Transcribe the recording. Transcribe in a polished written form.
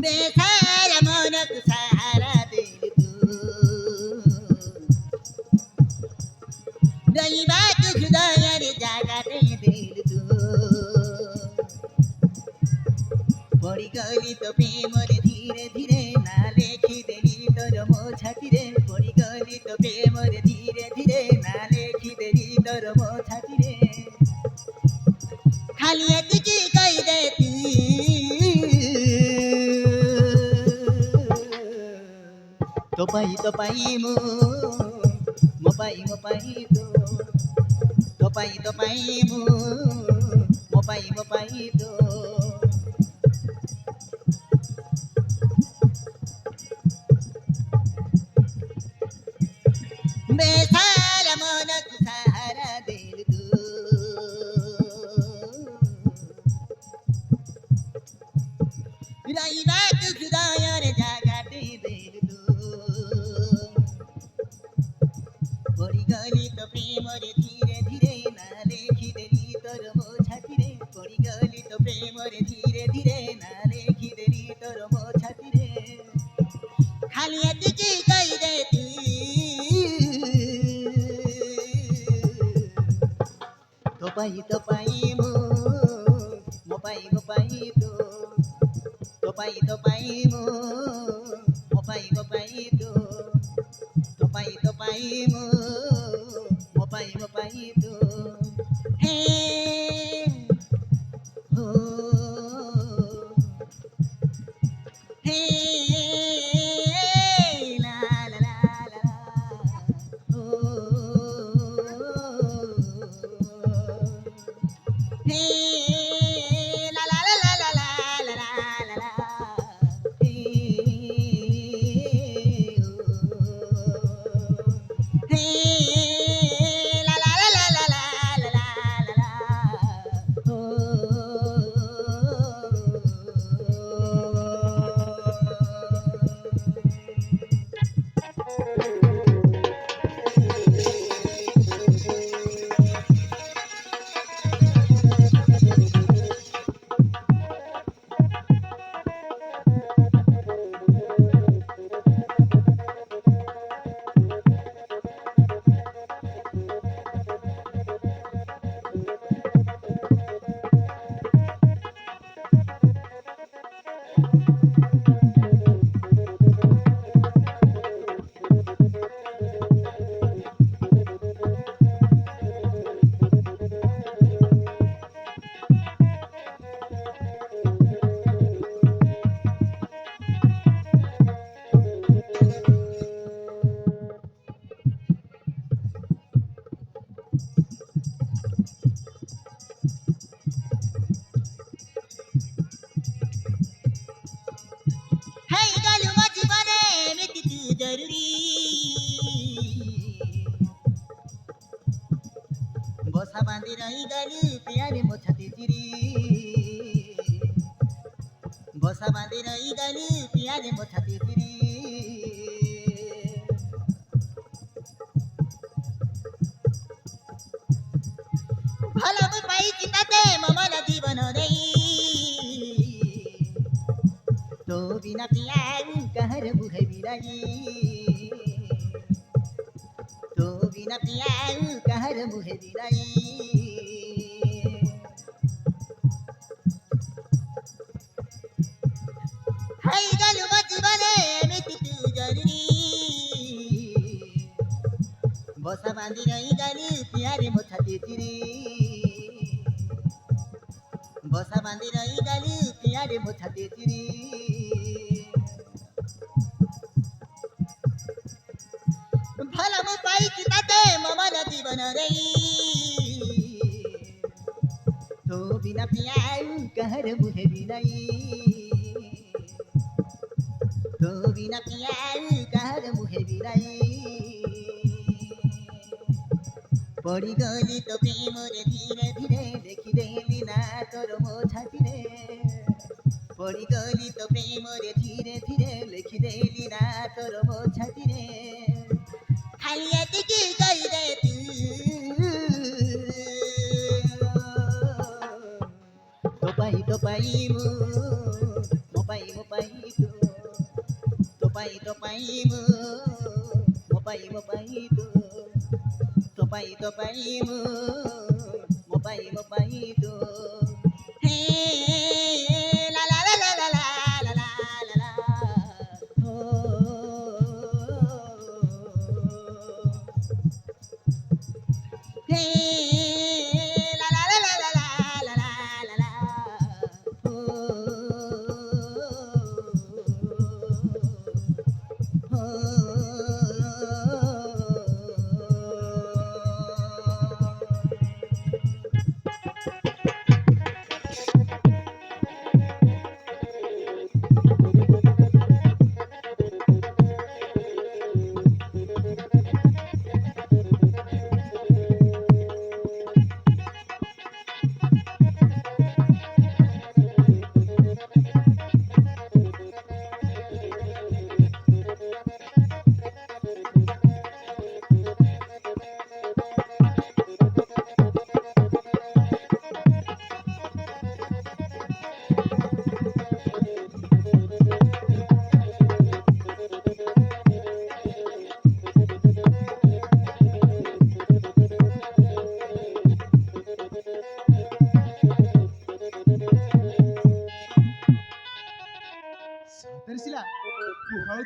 बेसारा मनको सहारा देऊ दैवाको हृदयले जागाटै देऊ पढी गली त प्रेमले धीरे धीरे नालेखिदेली तर म छातीरे पढी गली त प्रेमले धीरे धीरे नालेखिदेली तर म छातीरे खाली यतिकै कहिदे तपाईँ तपाईँ म पाइ तो तपाईँ तपाईँ म पाइ तो बेसारा मनको सहारा देऊ दैवाको हृदयले जागाटै देऊ पढी गली त प्रेमले धीरे धीरे नालेखिदेली तर म छातीरे पढी गली त प्रेमले धीरे धीरे नालेखिदेली तर म छातीरे खाली यतिकै कहिदे तपाईँ तपाईँ म पाइ तो तपाईँ तपाईँ म पाइ तो तपाईँ तपाईँ म पाइ तो हे हो हे ला ला ला ला हो हे ला ला ला ला ला ला ला ला ला हे हे ला ला ला ला ला ला ला ला ला हो है गलु म जीवने मेति तू जरुरी बसा बाँधेर गलु प्यारे म छाती चिरी बसा बाँधेर गलु प्यारे म छाती चिरी भला म पाइ चिताते ममला जीवन हुँदै तो बिना पियाऊ कहर मुहे बिराई तो बिना पियाऊ कहर मुहे बिराई है गलु म जीवने मेति तू जरुरी बसा बाँधेर गलु प्यारे म छाती चिरी बसा बाँधेर गलु प्यारे म छाती चिरी भला म पाइ चिताते ममला जीवन रे तो बिना पियाऊ कहर मुहे बिनाई तो बिना पियाऊ कहर मुहे बिनाई पढी गली त प्रेमले धीरे धीरे लेखिदेली ना तोर मो छातीरे पढी गली त प्रेमले धीरे धीरे लेखिदेली ना तोर मो छातीरे खाली यतिकै कहिदे तपाईँ तपाईँ म पाइ topai mu, mopai tu, topai mu, mopai tu. Hey.